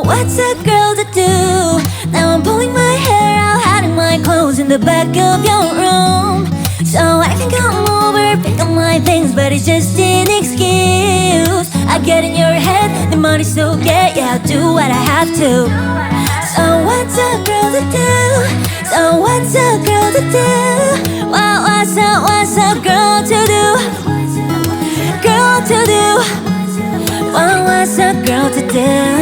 what's a girl to do? Now I'm pulling my hair out, hiding my clothes in the back of your room. So I can come over, pick up my things, but it's just an excuse. I get in your head, the money still get, yeah, I'll do what I have to. So what's a girl to do? So what's a girl to do? What's a girl to do? Girl to do? What's a girl to do?